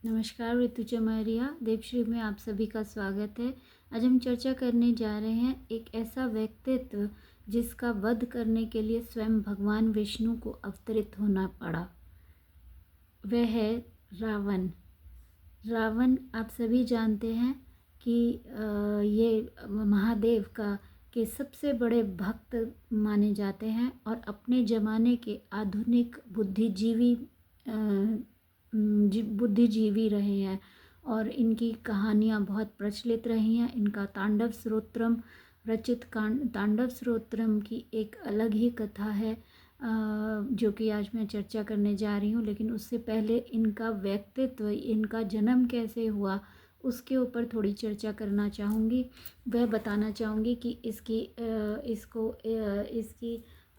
नमस्कार ऋतुजा मौर्य, देवश्री में आप सभी का स्वागत है। आज हम चर्चा करने जा रहे हैं एक ऐसा व्यक्तित्व जिसका वध करने के लिए स्वयं भगवान विष्णु को अवतरित होना पड़ा। वह है रावण। रावण आप सभी जानते हैं कि ये महादेव का के सबसे बड़े भक्त माने जाते हैं और अपने ज़माने के आधुनिक बुद्धिजीवी रहे हैं और इनकी कहानियाँ बहुत प्रचलित रही हैं। इनका तांडव स्तोत्रम रचित तांडव स्तोत्रम की एक अलग ही कथा है जो कि आज मैं चर्चा करने जा रही हूँ। लेकिन उससे पहले इनका व्यक्तित्व, इनका जन्म कैसे हुआ, उसके ऊपर थोड़ी चर्चा करना चाहूँगी। वह बताना चाहूँगी कि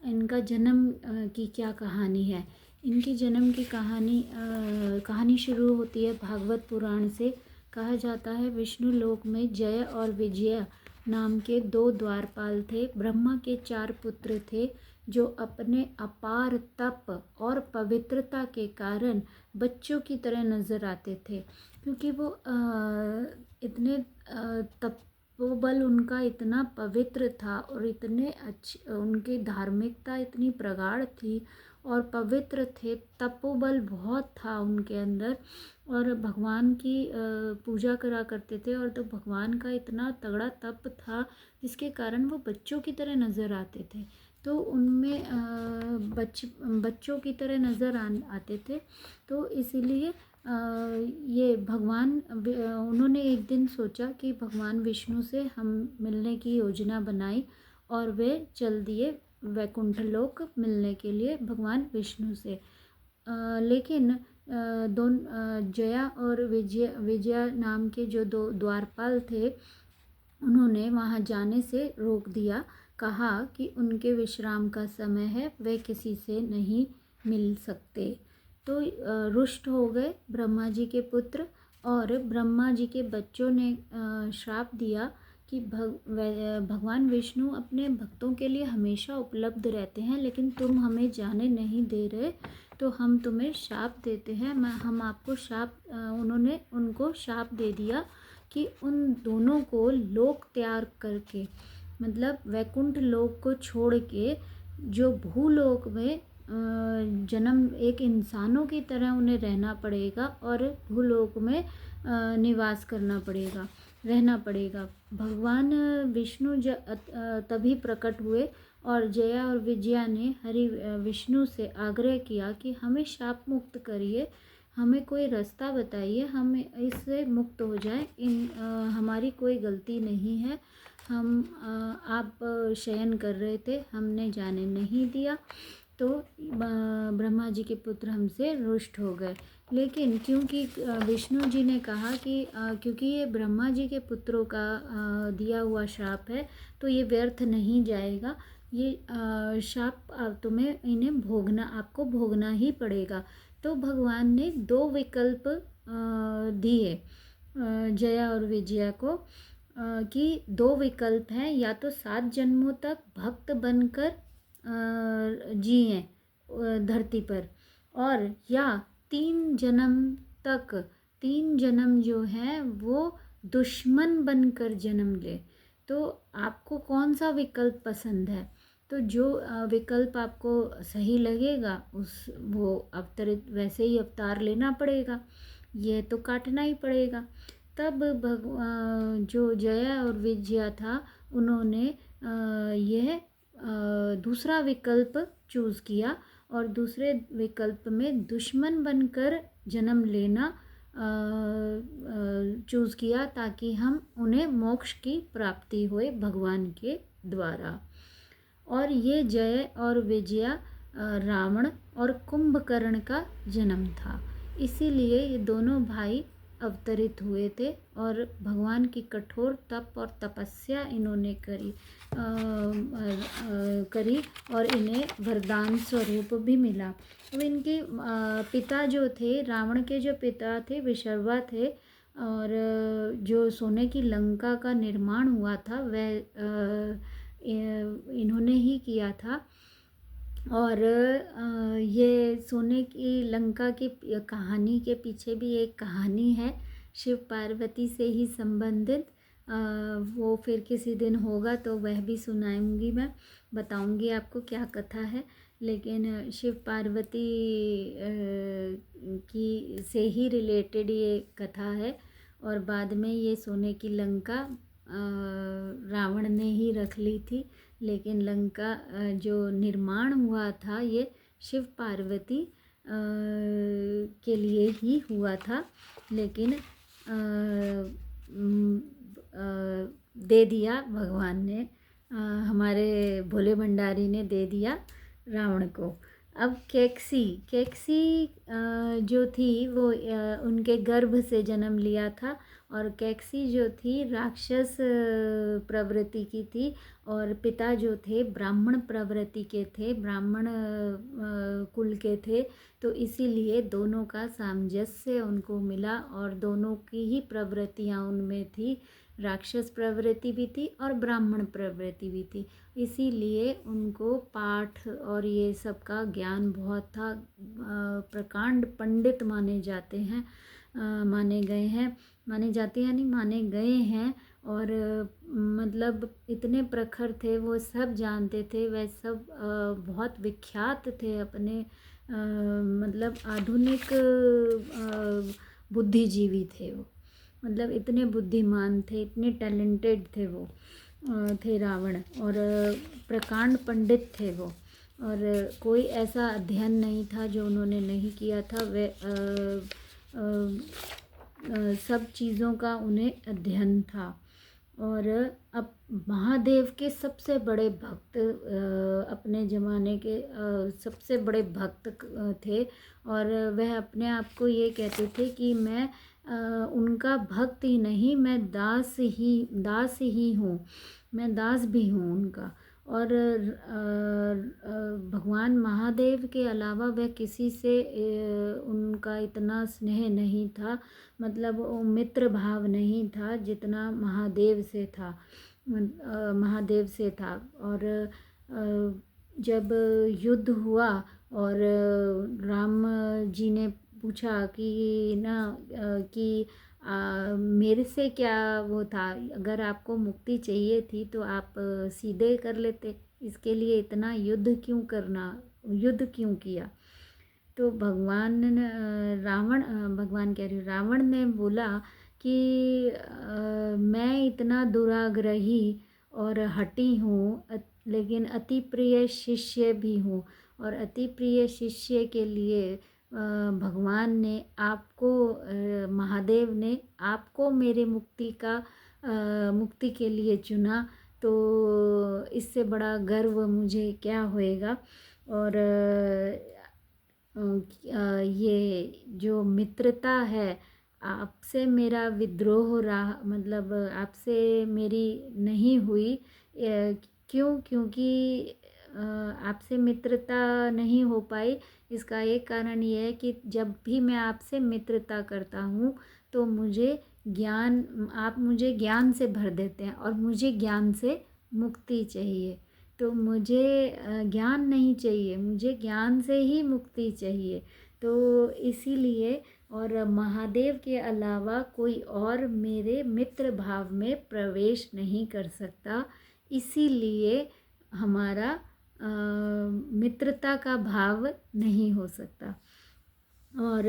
इनका जन्म की क्या कहानी है। इनकी जन्म की कहानी शुरू होती है भागवत पुराण से। कहा जाता है विष्णु लोक में जय और विजय नाम के 2 द्वारपाल थे। ब्रह्मा के 4 पुत्र थे जो अपने अपार तप और पवित्रता के कारण बच्चों की तरह नजर आते थे, क्योंकि वो इतने तपोबल उनका इतना पवित्र था और इतने अच्छे, उनकी धार्मिकता इतनी प्रगाढ़ थी और पवित्र थे। तपोबल बहुत था उनके अंदर और भगवान की पूजा करा करते थे। और तो भगवान का इतना तगड़ा तप था जिसके कारण वो बच्चों की तरह नज़र आते थे। तो उनमें बच्चों की तरह नज़र आते थे। तो इसीलिए ये भगवान उन्होंने एक दिन सोचा कि भगवान विष्णु से हम मिलने की योजना बनाई और वे चल दिए वैकुंठ लोक मिलने के लिए भगवान विष्णु से। लेकिन जया और विजया नाम के जो 2 द्वारपाल थे, उन्होंने वहाँ जाने से रोक दिया। कहा कि उनके विश्राम का समय है, वे किसी से नहीं मिल सकते। तो रुष्ट हो गए ब्रह्मा जी के पुत्र और ब्रह्मा जी के बच्चों ने श्राप दिया कि भगवान विष्णु अपने भक्तों के लिए हमेशा उपलब्ध रहते हैं, लेकिन तुम हमें जाने नहीं दे रहे, तो हम तुम्हें शाप देते हैं। हम आपको उन्होंने उनको शाप दे दिया कि उन दोनों को लोक त्याग करके, मतलब वैकुंठ लोक को छोड़ के जो भूलोक में जन्म एक इंसानों की तरह उन्हें रहना पड़ेगा और भूलोक में निवास करना पड़ेगा, रहना पड़ेगा। भगवान विष्णु तभी प्रकट हुए और जया और विजया ने विष्णु से आग्रह किया कि हमें शाप मुक्त करिए, हमें कोई रास्ता बताइए, हम इससे मुक्त हो जाए। हमारी कोई गलती नहीं है, आप शयन कर रहे थे, हमने जाने नहीं दिया। तो ब्रह्मा जी के पुत्र हमसे रुष्ट हो गए। लेकिन क्योंकि विष्णु जी ने कहा कि क्योंकि ये ब्रह्मा जी के पुत्रों का दिया हुआ शाप है, तो ये व्यर्थ नहीं जाएगा, ये शाप तुम्हें आपको भोगना ही पड़ेगा। तो भगवान ने 2 विकल्प दिए जया और विजया को कि 2 विकल्प हैं, या तो 7 जन्मों तक भक्त बनकर जिए धरती पर, और या 3 जन्म तक, 3 जन्म जो है वो दुश्मन बनकर जन्म ले। तो आपको कौन सा विकल्प पसंद है? तो जो विकल्प आपको सही लगेगा वो अवतरित वैसे ही अवतार लेना पड़ेगा, यह तो काटना ही पड़ेगा। तब जो जया और विजया था, उन्होंने यह दूसरा विकल्प चूज़ किया और दूसरे विकल्प में दुश्मन बनकर जन्म लेना चूज़ किया, ताकि हम उन्हें मोक्ष की प्राप्ति होए भगवान के द्वारा। और ये जय और विजया रावण और कुंभकर्ण का जन्म था। इसीलिए ये दोनों भाई अवतरित हुए थे और भगवान की कठोर तप और तपस्या इन्होंने करी और इन्हें वरदान स्वरूप भी मिला। अब इनके पिता जो थे, रावण के जो पिता थे विश्रवा थे, और जो सोने की लंका का निर्माण हुआ था वह इन्होंने ही किया था। और ये सोने की लंका की कहानी के पीछे भी एक कहानी है शिव पार्वती से ही संबंधित। वो फिर किसी दिन होगा तो वह भी सुनाऊंगी, मैं बताऊंगी आपको क्या कथा है। लेकिन शिव पार्वती की से ही रिलेटेड ये कथा है। और बाद में ये सोने की लंका रावण ने ही रख ली थी, लेकिन लंका जो निर्माण हुआ था ये शिव पार्वती के लिए ही हुआ था। लेकिन दे दिया भगवान ने, हमारे भोले भंडारी ने दे दिया रावण को। अब कैकसी कैकसी जो थी वो उनके गर्भ से जन्म लिया था। और कैकसी जो थी राक्षस प्रवृत्ति की थी, और पिता जो थे ब्राह्मण प्रवृत्ति के थे, ब्राह्मण कुल के थे। तो इसीलिए दोनों का सामंजस्य उनको मिला और दोनों की ही प्रवृत्तियाँ उनमें थी, राक्षस प्रवृत्ति भी थी और ब्राह्मण प्रवृत्ति भी थी। इसीलिए उनको पाठ और ये सब का ज्ञान बहुत था। प्रकांड पंडित माने जाते हैं, माने गए हैं, माने जाते हैं नहीं माने गए हैं। और मतलब इतने प्रखर थे, वो सब जानते थे, वह सब बहुत विख्यात थे अपने मतलब आधुनिक बुद्धिजीवी थे वो। मतलब इतने बुद्धिमान थे, इतने टैलेंटेड थे वो थे रावण। और प्रकांड पंडित थे वो। और कोई ऐसा अध्ययन नहीं था जो उन्होंने नहीं किया था। वे सब चीज़ों का उन्हें अध्ययन था। और अब महादेव के सबसे बड़े भक्त अपने ज़माने के सबसे बड़े भक्त थे। और वह अपने आप को ये कहते थे कि मैं उनका भक्त ही नहीं, मैं दास ही हूँ, मैं दास भी हूँ उनका। और भगवान महादेव के अलावा वह किसी से उनका इतना स्नेह नहीं था, मतलब वो मित्र भाव नहीं था जितना महादेव से था, महादेव से था। और जब युद्ध हुआ और राम जी ने पूछा कि ना कि मेरे से क्या वो था, अगर आपको मुक्ति चाहिए थी तो आप सीधे कर लेते, इसके लिए इतना युद्ध क्यों करना, युद्ध क्यों किया। तो भगवान कह रही हूँ, रावण ने बोला कि मैं इतना दुराग्रही और हठी हूँ, लेकिन अति प्रिय शिष्य भी हूँ। और अति प्रिय शिष्य के लिए भगवान ने आपको, महादेव ने आपको मेरे मुक्ति के लिए चुना। तो इससे बड़ा गर्व मुझे क्या होएगा। और ये जो मित्रता है, आपसे मेरा विद्रोह रहा, मतलब आपसे मेरी नहीं हुई। क्यों? क्योंकि आपसे मित्रता नहीं हो पाई। इसका एक कारण ये है कि जब भी मैं आपसे मित्रता करता हूँ तो मुझे आप मुझे ज्ञान से भर देते हैं, और मुझे ज्ञान से मुक्ति चाहिए। तो मुझे ज्ञान नहीं चाहिए, मुझे ज्ञान से ही मुक्ति चाहिए। तो इसीलिए, और महादेव के अलावा कोई और मेरे मित्र भाव में प्रवेश नहीं कर सकता। इसीलिए हमारा मित्रता का भाव नहीं हो सकता। और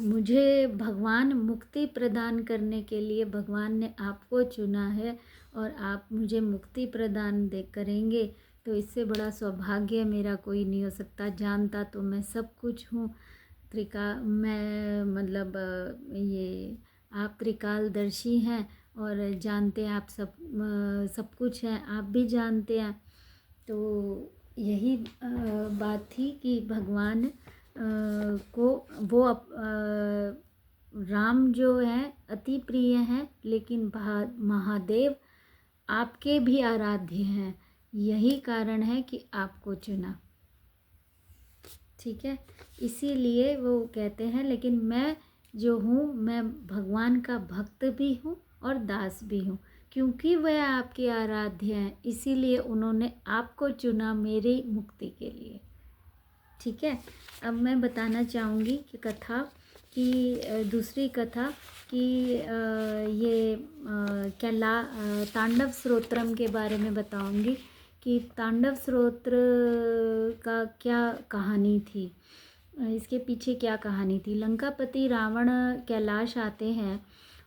मुझे भगवान मुक्ति प्रदान करने के लिए भगवान ने आपको चुना है, और आप मुझे मुक्ति प्रदान करेंगे। तो इससे बड़ा सौभाग्य मेरा कोई नहीं हो सकता। जानता तो मैं सब कुछ हूँ, मैं मतलब ये आप त्रिकालदर्शी हैं, और जानते हैं आप सब कुछ हैं, आप भी जानते हैं। तो यही बात थी कि भगवान को वो राम जो है अति प्रिय हैं, लेकिन महादेव आपके भी आराध्य हैं। यही कारण है कि आपको चुना, ठीक है। इसीलिए वो कहते हैं, लेकिन मैं जो हूँ, मैं भगवान का भक्त भी हूँ और दास भी हूँ। क्योंकि वह आपके आराध्य हैं, इसीलिए उन्होंने आपको चुना मेरी मुक्ति के लिए। ठीक है। अब मैं बताना चाहूँगी कि कथा की दूसरी कथा कि ये तांडव स्तोत्रम के बारे में बताऊँगी कि तांडव स्तोत्र का क्या कहानी थी, इसके पीछे क्या कहानी थी। लंकापति रावण कैलाश आते हैं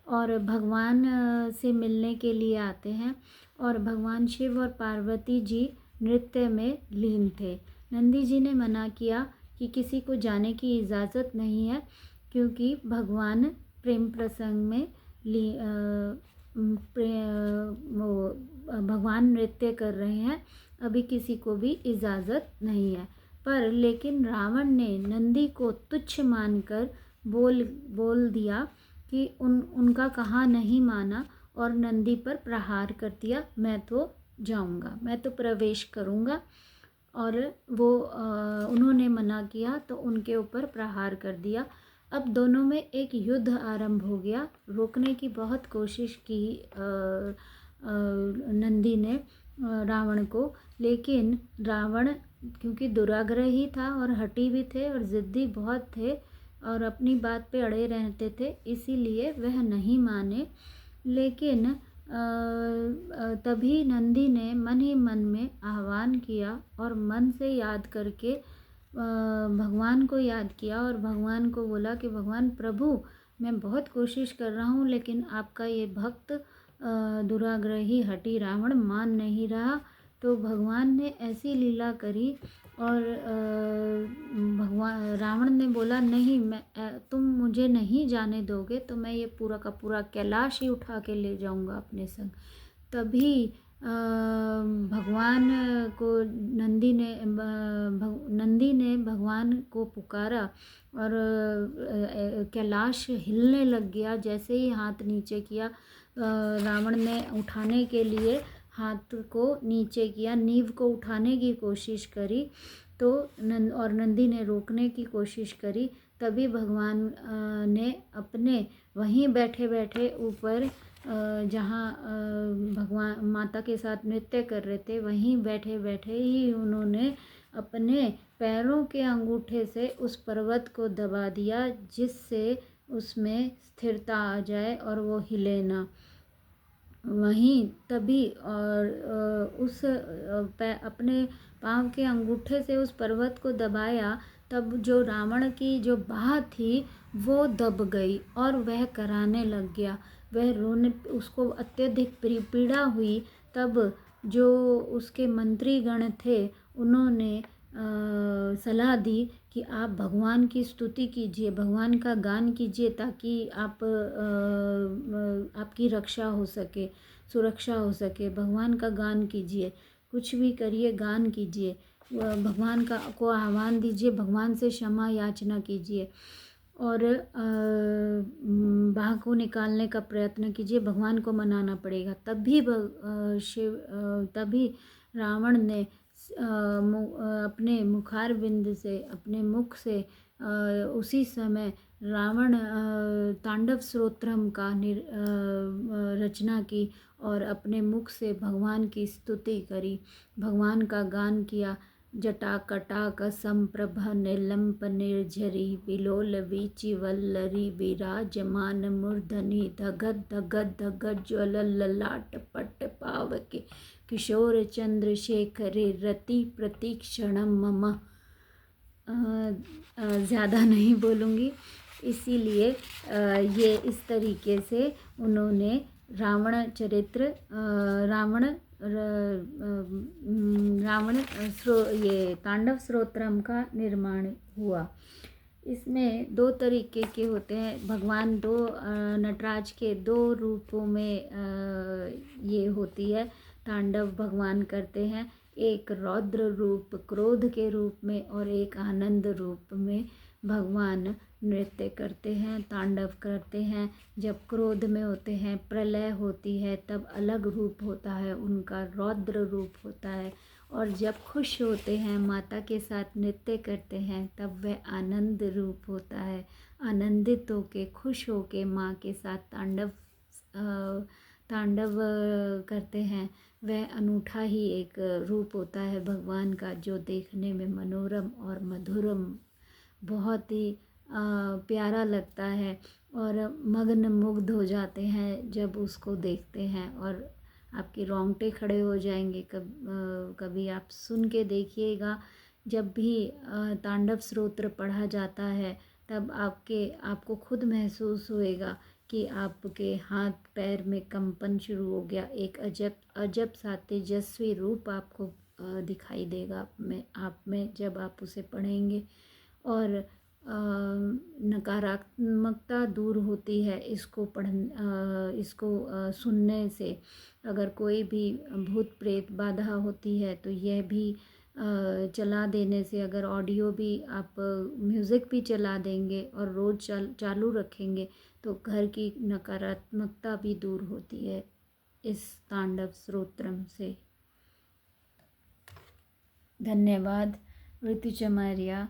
और भगवान से मिलने के लिए आते हैं, और भगवान शिव और पार्वती जी नृत्य में लीन थे। नंदी जी ने मना किया कि किसी को जाने की इजाज़त नहीं है, क्योंकि भगवान प्रेम प्रसंग में भगवान नृत्य कर रहे हैं, अभी किसी को भी इजाज़त नहीं है। पर लेकिन रावण ने नंदी को तुच्छ मानकर बोल दिया कि उनका कहा नहीं माना और नंदी पर प्रहार कर दिया, मैं तो जाऊंगा, मैं तो प्रवेश करूंगा। और वो उन्होंने मना किया तो उनके ऊपर प्रहार कर दिया। अब दोनों में एक युद्ध आरंभ हो गया। रोकने की बहुत कोशिश की नंदी ने रावण को, लेकिन रावण क्योंकि दुराग्रही था और हठी भी थे और ज़िद्दी बहुत थे और अपनी बात पे अड़े रहते थे, इसीलिए वह नहीं माने। लेकिन तभी नंदी ने मन ही मन में आह्वान किया और मन से याद करके भगवान को याद किया और भगवान को बोला कि भगवान प्रभु, मैं बहुत कोशिश कर रहा हूँ, लेकिन आपका ये भक्त दुराग्रही हठी रावण मान नहीं रहा। तो भगवान ने ऐसी लीला करी और भगवान रावण ने बोला, नहीं, तुम मुझे नहीं जाने दोगे तो मैं ये पूरा का पूरा कैलाश ही उठा के ले जाऊंगा अपने संग। तभी भगवान को नंदी ने भगवान को पुकारा और कैलाश हिलने लग गया। जैसे ही हाथ नीचे किया, रावण ने उठाने के लिए हाथ को नीचे किया, नींव को उठाने की कोशिश करी तो नंदी ने रोकने की कोशिश करी। तभी भगवान ने अपने वहीं बैठे बैठे ऊपर जहाँ भगवान माता के साथ नृत्य कर रहे थे, वहीं बैठे बैठे ही उन्होंने अपने पैरों के अंगूठे से उस पर्वत को दबा दिया, जिससे उसमें स्थिरता आ जाए और वो हिले ना। वहीं तभी और अपने पाँव के अंगूठे से उस पर्वत को दबाया, तब जो रावण की जो बाह थी वो दब गई और वह कराने लग गया। वह रोने, उसको अत्यधिक पीड़ा हुई। तब जो उसके मंत्री गण थे उन्होंने सलाह दी कि आप भगवान की स्तुति कीजिए, भगवान का गान कीजिए, ताकि आपकी रक्षा हो सके, सुरक्षा हो सके। भगवान का गान कीजिए, कुछ भी करिए, गान कीजिए, भगवान को आह्वान दीजिए, भगवान से क्षमा याचना कीजिए और बाह को निकालने का प्रयत्न कीजिए, भगवान को मनाना पड़ेगा। तभी रावण ने अपने मुखारविंद से, अपने मुख से उसी समय रावण तांडव स्तोत्रम का रचना की और अपने मुख से भगवान की स्तुति करी, भगवान का गान किया। जटाकटाक संप्रभ निलंप निर्झरी विलोल वीचि वल्लरी विराजमान मूर्धनि धगद धगद धगद ज्वल ललाट पट पावके किशोर चंद्रशेखरे रति प्रतीक्षणम मम। ज़्यादा नहीं बोलूँगी, इसीलिए ये इस तरीके से उन्होंने ये तांडव स्तोत्रम का निर्माण हुआ। इसमें दो तरीके के होते हैं, भगवान दो नटराज के दो रूपों में ये होती है, तांडव भगवान करते हैं। एक रौद्र रूप क्रोध के रूप में और एक आनंद रूप में भगवान नृत्य करते हैं, तांडव करते हैं। जब क्रोध में होते हैं, प्रलय होती है, तब अलग रूप होता है उनका, रौद्र रूप होता है। और जब खुश होते हैं, माता के साथ नृत्य करते हैं, तब वह आनंद रूप होता है। आनंदित होके, खुश होके माँ के साथ तांडव करते हैं, वह अनूठा ही एक रूप होता है भगवान का, जो देखने में मनोरम और मधुरम बहुत ही प्यारा लगता है। और मग्न मुग्ध हो जाते हैं जब उसको देखते हैं, और आपके रोंगटे खड़े हो जाएंगे। कभी आप सुन के देखिएगा, जब भी तांडव स्तोत्र पढ़ा जाता है तब आपको खुद महसूस होएगा कि आपके हाथ पैर में कंपन शुरू हो गया। एक अजब अजब सा तेजस्वी रूप आपको दिखाई देगा आप में जब आप उसे पढ़ेंगे। और नकारात्मकता दूर होती है इसको सुनने से। अगर कोई भी भूत प्रेत बाधा होती है तो यह भी चला देने से, अगर ऑडियो भी आप म्यूज़िक भी चला देंगे और रोज़ चालू रखेंगे तो घर की नकारात्मकता भी दूर होती है इस तांडव स्तोत्रम से। धन्यवाद ऋतुजा मारिया।